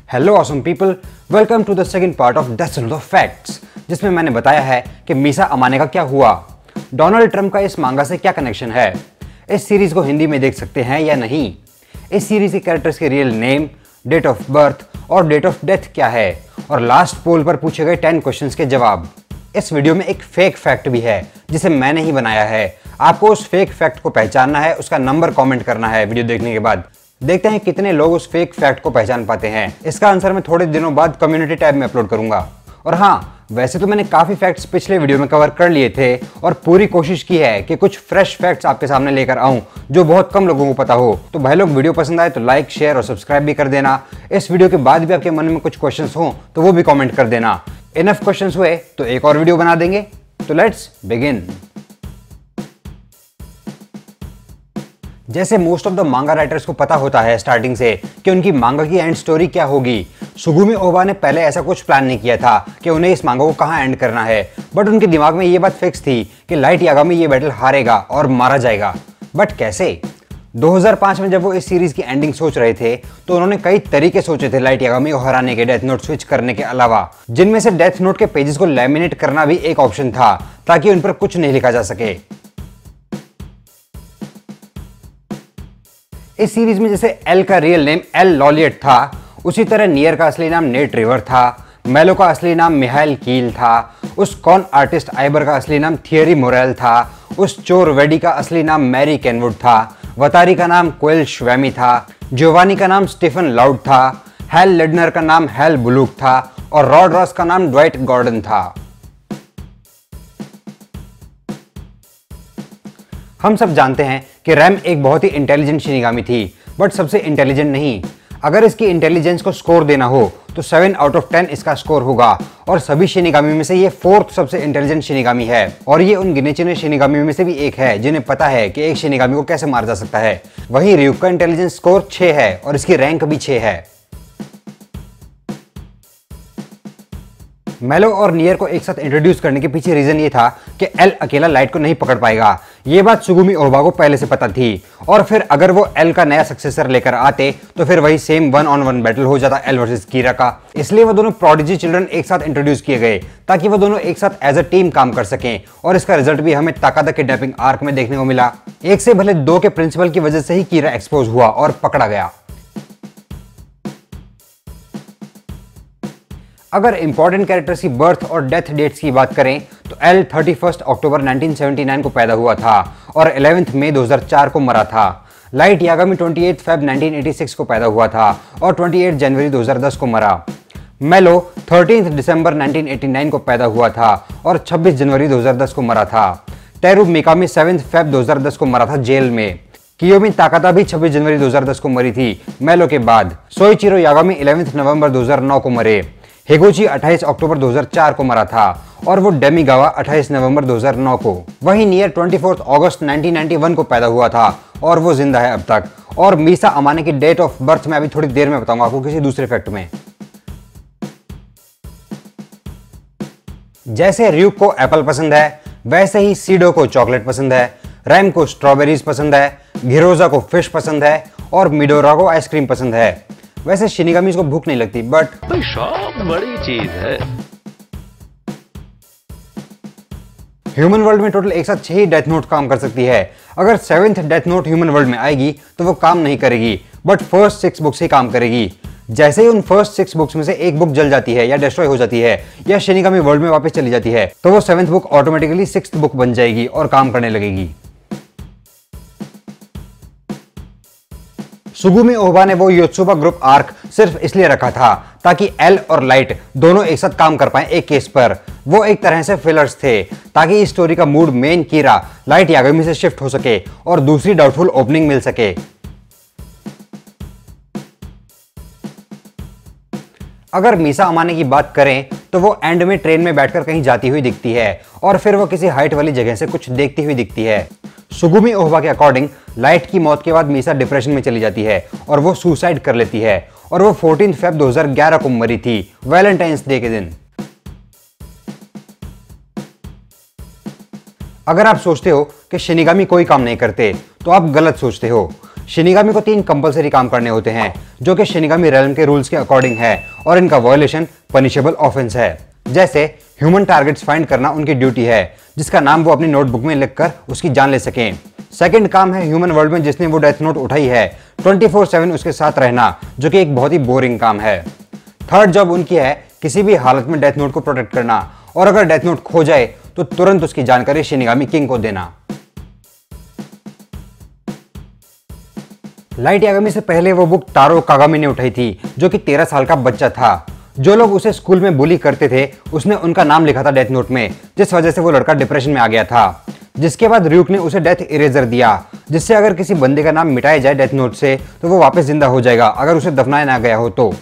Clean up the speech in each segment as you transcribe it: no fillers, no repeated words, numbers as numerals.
Hello awesome people, welcome to the second part of destiny of facts, जिसमें मैंने बताया है कि मीसा अमाने का क्या हुआ, डोनाल्ड ट्रंप का इस मांगा से क्या कनेक्शन है, इस सीरीज को हिंदी में देख सकते हैं या नहीं, इस सीरीज के कैरेक्टर्स के real name, date of birth और डेट ऑफ डेथ क्या है, और लास्ट पोल पर पूछे गए 10 क्वेश्चंस के जवाब। इस वीडियो में एक फेक फैक्ट भी है जिसे मैंने ही बनाया है। आपको उस फेक फैक्ट को पहचानना है, उसका नंबर कमेंट करना है वीडियो देखने के बाद। देखते हैं कितने लोग उस फेक फैक्ट को पहचान पाते हैं। इसका आंसर मैं थोड़े दिनों बाद कम्युनिटी टैब में अपलोड करूंगा। और हाँ, वैसे तो मैंने काफी फैक्ट्स पिछले वीडियो में कवर कर लिए थे और पूरी कोशिश की है कि कुछ फ्रेश फैक्ट्स आपके सामने लेकर आऊं जो बहुत कम लोगों को पता हो। तो भाई लोग, वीडियो पसंद आए तो लाइक, शेयर और सब्सक्राइब भी कर देना। इस वीडियो के बाद भी आपके मन में कुछ क्वेश्चंस हो तो वो भी कमेंट कर देना। इनफ क्वेश्चंस हुए तो एक और वीडियो बना देंगे। तो लेट्स बिगिन। जैसे मोस्ट ऑफ द मांगा राइटर्स को पता होता है स्टार्टिंग से कि उनकी मांगा की एंड स्टोरी क्या होगी, सुगुमी ओहबा ने पहले ऐसा कुछ प्लान नहीं किया था कि उन्हें इस मांगा को कहां एंड करना है। बट उनके दिमाग में ये बात फिक्स थी कि लाइट यागामी ये बैटल हारेगा और मारा जाएगा। बट कैसे? 2005 में जब वो इस सीरीज की एंडिंग सोच रहे थे तो उन्होंने कई तरीके सोचे थे लाइट यागामी को हराने के, डेथ नोट स्विच करने के अलावा, जिनमें से डेथ नोट के पेजेस को लैमिनेट करना भी एक ऑप्शन था ताकि उन पर कुछ नहीं लिखा जा सके। इस सीरीज में जैसे एल का रियल नेम एल लॉलियट था, उसी तरह नियर का असली नाम नेट रिवर था, मेलो का असली नाम मिहाइल कील था, उस कॉन आर्टिस्ट आइबर का असली नाम थियरी मोरेल था, उस चोर वेडी का असली नाम मैरी केनवुड था, वतारी का नाम कोयल श्वेमी था, जोवानी का नाम स्टीफन लाउड था, हैल लेडनर का नाम हैल बुलूक था और रॉड रॉस का नाम ड्वाइट गॉर्डन था। हम सब जानते हैं कि रैम एक बहुत ही इंटेलिजेंट शिनिगामी थी, बट सबसे इंटेलिजेंट नहीं। अगर इसकी इंटेलिजेंस को स्कोर देना हो तो 7 आउट ऑफ 10 इसका स्कोर होगा और सभी शिनिगामी में से ये 4th सबसे इंटेलिजेंट शिनिगामी है और ये उन गिने चुने शिनिगामी में से भी एक है जिन्हें पता है कि एक शिनिगामी को कैसे मारा जा सकता है। वहीं ryuk का इंटेलिजेंस स्कोर 6 है और इसकी रैंक भी 6 है। मेलो और नियर को एक साथ इंट्रोड्यूस करने के पीछे रीजन ये था कि एल अकेला लाइट को नहीं पकड़ पाएगा। ये बात सुगुमी ओहबा को पहले से पता थी और फिर अगर वो एल का नया सक्सेसर लेकर आते तो फिर वही सेम 1-on-1 बैटल हो जाता एल वर्सेस कीरा का। इसलिए वो दोनों प्रोडिजी चिल्ड्रन एक साथ इंट्रोड्यूस किए गए ताकि वो दोनों एक साथ एज अ टीम काम कर सकें और इसका रिजल्ट भी हमें ताकादा किडनैपिंग आर्क में देखने को मिला। एक से भले 2 के प्रिंसिपल की वजह से ही कीरा एक्सपोज हुआ और पकड़ा गया। अगर इंपॉर्टेंट कैरेक्टर्स की बर्थ और डेथ डेट्स की बात करें तो एल 31 अक्टूबर 1979 को पैदा हुआ था और 11 मई 2004 को मरा था। लाइट यागामी 28 फेब 1986 को पैदा हुआ था और 28 जनवरी 2010 को मरा। मेलो 13 दिसंबर 1989 को पैदा हुआ था और 26 जनवरी 2010 को मरा था। टेरू मिकामी 7 फेब 2010 को मरा था जेल में। कियोमी ताकाता भी 26 जनवरी 2010 को मरी थी मेलो के बाद। सोइचिरो यागामी 11 नवंबर 2009 को मरे। हिगुची 28 अक्टूबर 2004 को मरा था और वो डेमिगावा 28 नवंबर 2009 को। वहीं नियर 24 अगस्त 1991 को पैदा हुआ था और वो जिंदा है अब तक। और मीसा अमाने की डेट ऑफ बर्थ मैं अभी थोड़ी देर में बताऊंगा आपको किसी दूसरे फैक्ट में। जैसे ryuk को एप्पल पसंद है, वैसे ही सीडो को चॉकलेट पसंद है, रैम को स्ट्रॉबेरीज पसंद है, घिरोजा को फिश पसंद है और मिडोरा को आइसक्रीम पसंद है। वैसे शिनिगामीज को भूख नहीं लगती, बट शौक बड़ी चीज है। ह्यूमन वर्ल्ड में टोटल एक साथ 6 ही डेथ नोट काम कर सकती है। अगर 7th death note human world में आएगी तो वो काम नहीं करेगी, बट फर्स्ट 6 बुक्स ही काम करेगी। जैसे ही उन फर्स्ट 6 बुक्स में से एक बुक जल जाती है या डिस्ट्रॉय हो जाती है या शिनिगामी वर्ल्ड में वापस चली जाती है तो वो 7th book automatically 6th book बन जाएगी और काम करने लगेगी। सुगुमी ओहबा ने वो योत्सुबा ग्रुप आर्क सिर्फ इसलिए रखा था ताकि एल और लाइट दोनों एक साथ काम कर पाएं एक केस पर। वो एक तरह से फिलर्स थे ताकि इस स्टोरी का मूड मेन कीरा लाइट यागामी से शिफ्ट हो सके और दूसरी डाउटफुल ओपनिंग मिल सके। अगर मीसा अमाने की बात करें तो वो एंड में ट्रेन में बैठकर कहीं जाती हुई दिखती है और फिर वो किसी हाइट वाली जगह से कुछ देखती हुई दिखती है। सुगुमी ओहबा के अकॉर्डिंग लाइट की मौत के बाद मीसा डिप्रेशन में चली जाती है और वो सुसाइड कर लेती है और वो 14 फेब 2011 को मरी थी, वैलेंटाइंस डे के दिन। अगर आप सोचते हो कि शिनिगामी कोई काम नहीं करते तो आप गलत सोचते हो। शिनिगामी को 3 कंपलसरी काम करने होते हैं जो कि शिनिगामी रेल्म के रूल्स के अकॉर्डिंग है और इनका वायलेशन पनिशेबल ऑफेंस है। जैसे ह्यूमन टारगेट्स फाइंड करना उनकी ड्यूटी है जिसका नाम वो अपनी नोटबुक में लिखकर उसकी जान ले सकें। सेकंड काम है ह्यूमन वर्ल्ड में जिसने वो डेथ नोट उठाई है 24/7 उसके साथ रहना, जो कि एक बहुत ही बोरिंग काम है। थर्ड जॉब उनकी है किसी भी हालत में डेथ नोट को प्रोटेक्ट करना और अगर डेथ नोट खो जाए तो तुरंत उसकी जानकारी शिनिगामी किंग को देना। लाइट यागामी से पहले वो बुक टारो कागामी ने उठाई थी जो कि 13 साल का बच्चा था। जो लोग उसे स्कूल में बुली करते थे उसने उनका नाम लिखा था डेथ नोट में, जिस वजह से वो लड़का डिप्रेशन में आ गया था। जिसके बाद र्यूक ने उसे डेथ इरेजर दिया जिससे अगर किसी बंदे का नाम मिटाया जाए डेथ नोट से तो वो वापस जिंदा हो जाएगा अगर उसे दफनाया ना गया हो तो।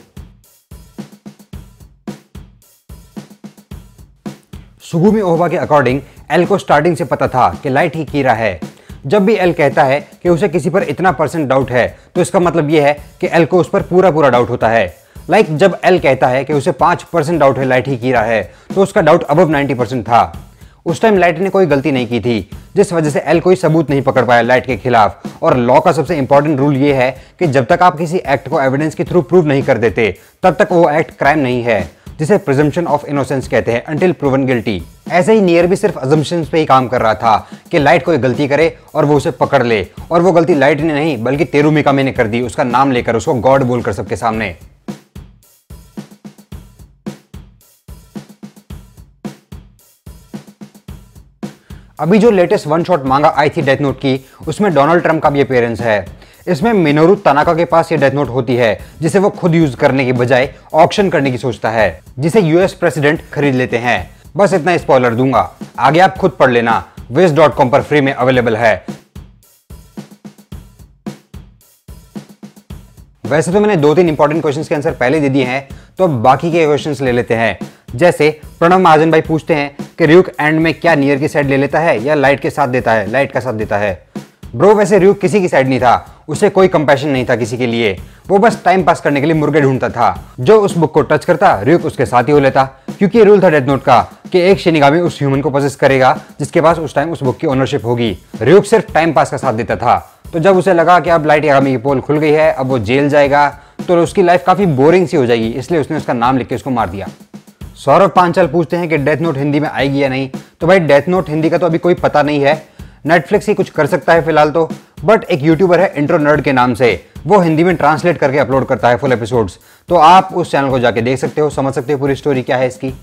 सुगुमी ओहबा के अकॉर्डिंग एल को स्टार्टिंग से पता था कि लाइट ही कीरा है। जब भी एल कहता है कि उसे किसी पर इतना % डाउट है तो इसका मतलब यह है कि एल को उस पर पूरा डाउट होता है। जब एल कहता है कि उसे 5% डाउट है लाइट ही कीरा है तो उसका डाउट अबव 90% था। उस टाइम लाइट ने कोई गलती नहीं की थी जिस वजह से एल कोई सबूत नहीं पकड़ पाया लाइट के खिलाफ। और लॉ का सबसे इंपॉर्टेंट रूल ये है कि जब तक आप किसी एक्ट को एविडेंस के थ्रू प्रूव नहीं कर देते तब तक वो एक्ट क्राइम नहीं है, जिसे प्रिजम्पशन ऑफ इनोसेंस कहते हैं अंटिल प्रूवन गिल्टी। ऐसे ही नियर भी सिर्फ अजम्पशंस पे ही काम कर रहा था कि लाइट कोई गलती करे और वो उसे पकड़ ले, और वो गलती लाइट ने नहीं बल्कि तेरुमिका ने कर दी, उसका नाम लेकर उसको गॉड बोलकर सबके सामने। अभी जो लेटेस्ट वन शॉट मांगा आई थी डेथ नोट की उसमें डोनाल्ड ट्रंप का भी अपीयरेंस है। इसमें मिनोरू तनाका के पास ये डेथ नोट होती है जिसे वो खुद यूज करने के बजाय ऑक्शन करने की सोचता है, जिसे यूएस प्रेसिडेंट खरीद लेते हैं। बस इतना स्पॉइलर दूंगा, आगे आप खुद पढ़ लेना, wiz.com पर फ्री में अवेलेबल है। वैसे तो मैंने 2-3 इंपॉर्टेंट क्वेश्चंस के आंसर पहले दे दिए हैं, तो अब बाकी के क्वेश्चंस ले लेते हैं। जैसे प्रणव महाजन भाई पूछते हैं कि र्यूक एंड में क्या नियर की साइड ले लेता है या लाइट के साथ देता है, लाइट का साथ देता है। ब्रो वैसे र्यूक किसी की साइड नहीं था, उसे कोई कंपैशन नहीं था किसी के लिए, वो बस टाइम पास करने के लिए मुर्गे ढूंढता था। जो उस बुक को टच करता र्यूक उसके साथ ही हो लेता, क्योंकि ये रूल था डेथ नोट का कि एक शिनिगामी उस ह्यूमन को पोसेस करेगा जिसके पास उस टाइम उस बुक की ओनरशिप होगी। र्यूक सिर्फ टाइम पास का साथ देता था। तो जब उसे लगा कि अब लाइट यागामी की पोल खुल गई है, अब वो जेल जाएगा, तो उसकी लाइफ काफी बोरिंग सी हो जाएगी, इसलिए उसने उसका नाम लिख के उसको मार दिया। सौरभ पांचाल पूछते हैं कि डेथ नोट हिंदी में आएगी या नहीं। तो भाई डेथ नोट हिंदी का तो अभी कोई पता नहीं है, नेटफ्लिक्स ही कुछ कर सकता है फिलहाल तो, बट एक यूट्यूबर है इंट्रो नर्ड के नाम से, वो हिंदी में ट्रांसलेट करके अपलोड करता है फुल एपिसोड्स, तो आप उस चैनल को जाके देख सकते हो, समझ सकते हो पूरी स्टोरी क्या है इसकी।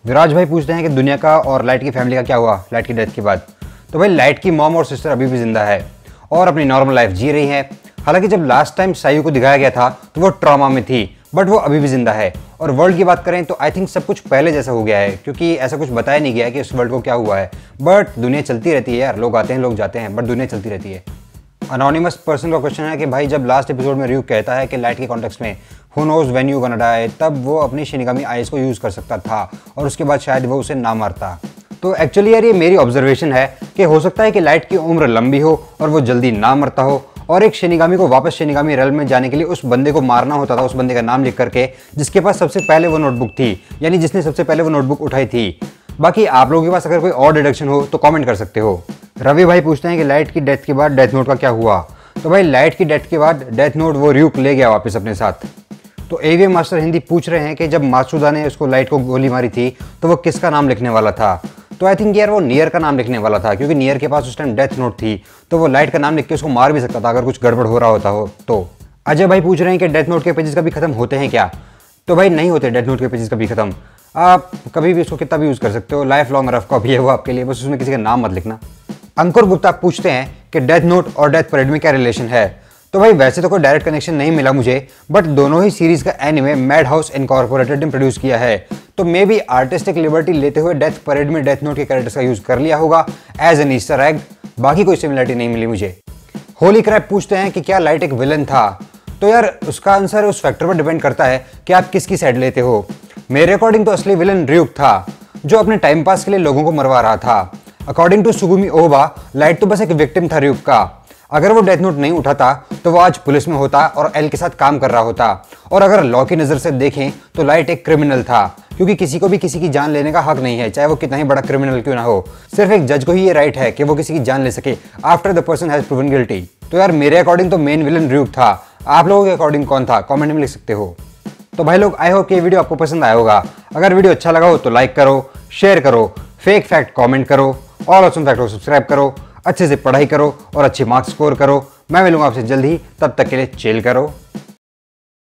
विराज भाई पूछते हैं कि दुनिया का और लाइट की फैमिली का क्या हुआ लाइट की डेथ के बाद। तो भाई लाइट की मॉम और सिस्टर अभी भी जिंदा है और अपनी नॉर्मल लाइफ जी रही है। हालांकि जब लास्ट टाइम सायू को दिखाया गया था तो वो ट्रॉमा में थी, बट वो अभी भी जिंदा है। और वर्ल्ड की बात करें तो आई थिंक सब कुछ पहले जैसा हो गया है, क्योंकि ऐसा कुछ बताया नहीं गया है कि इस वर्ल्ड को क्या हुआ है, बट दुनिया चलती रहती है यार, लोग आते हैं लोग जाते हैं, बट दुनिया चलती रहती है। अनोनिमस पर्सन का क्वेश्चन है कि भाई जब लास्ट एपिसोड में र्यूक कहता है कि लाइट के कॉन्टेक्स्ट में who knows when you gonna die, तब वो अपनी शिनिगामी आइज को यूज कर सकता था और उसके बाद शायद वो उसे ना मारता। तो एक्चुअली यार ये मेरी ऑब्जर्वेशन है कि हो सकता है कि लाइट की उम्र लंबी हो और वो जल्दी ना मरता हो, और एक शिनिगामी को वापस शिनिगामी रेल्म में जाने के लिए उस बंदे को मारना होता था, उस बंदे का नाम लिख करके जिसके पास सबसे पहले वो नोटबुक थी, यानी जिसने सबसे पहले वो नोटबुक उठाई थी। बाकी आप लोगों के पास अगर कोई और डिडक्शन हो तो कमेंट कर सकते हो। रवि भाई पूछते हैं कि लाइट की डेथ के बाद डेथ नोट का क्या हुआ। तो भाई लाइट की डेथ के बाद डेथ नोट वो र्यूक ले गया वापस अपने साथ। तो एवीएम मास्टर हिंदी पूछ रहे हैं कि जब मात्सुदा ने उसको लाइट को गोली मारी थी तो वो किसका नाम लिखने वाला था। तो आई थिंक यार वो नियर का नाम लिखने वाला था, क्योंकि नियर के पास उस टाइम डेथ नोट थी, तो वो लाइट का नाम लिख के उसको मार भी सकता था अगर कुछ गड़बड़ हो रहा होता हो तो। अजय भाई पूछ रहे हैं कि डेथ नोट के पेजेस कभी खत्म होते हैं क्या। तो भाई नहीं होते डेथ नोट के पेजेस कभी खत्म, आप कभी भी उसको कितना भी यूज कर सकते हो, लाइफ लॉन्ग रफ कॉपी है वो आपके लिए, बस उसमें किसी का नाम मत लिखना। अंकुर गुप्ता पूछते हैं कि डेथ नोट और डेथ परेड में क्या रिलेशन है। तो भाई वैसे तो कोई डायरेक्ट कनेक्शन नहीं मिला मुझे, बट दोनों ही सीरीज का एनिमे मैड हाउस इनकॉर्पोरेटेड ने प्रोड्यूस किया है, तो मे बी आर्टिस्टिक लिबर्टी लेते हुए डेथ परेड में डेथ नोट के कैरेक्टर्स का यूज कर लिया होगा एज एन ईस्टर एग, बाकी कोई सिमिलरिटी नहीं मिली मुझे। होली क्रैप पूछते हैं कि क्या लाइट एक विलन था। तो यार उसका आंसर उस फैक्टर पर डिपेंड करता है कि आप किसकी साइड लेते हो। मेरे अकॉर्डिंग तो असली विलन र्यूक था, जो अपने टाइम पास के लिए लोगों को मरवा रहा था। अकॉर्डिंग टू सुगुमी ओहबा, लाइट तो बस एक विक्टिम था र्यूक का। अगर वो डेथ नोट नहीं उठाता तो वो आज पुलिस में होता और एल के साथ काम कर रहा होता। और अगर लॉ की नज़र से देखें तो लाइट एक क्रिमिनल था, क्योंकि किसी को भी किसी की जान लेने का हक नहीं है, चाहे वो कितना ही बड़ा क्रिमिनल क्यों ना हो। सिर्फ एक जज को ही ये राइट है कि वो किसी की जान ले सके after the person has proven guilty. तो यार मेरे अकॉर्डिंग तो मेन विलन ड्यूक था, आप लोगों के अकॉर्डिंग कौन था कमेंट में लिख सकते हो। तो भाई लोग, आई होप कि ये वीडियो आपको पसंद आया होगा। अगर वीडियो अच्छा लगा हो तो लाइक करो, शेयर करो, फेक फैक्ट कमेंट करो और ऑसम फैक्ट को सब्सक्राइब करो, अच्छे से पढ़ाई करो और अच्छे मार्क्स स्कोर करो। मैं मिलूंगा आपसे जल्द ही, तब तक के लिए चिल करो।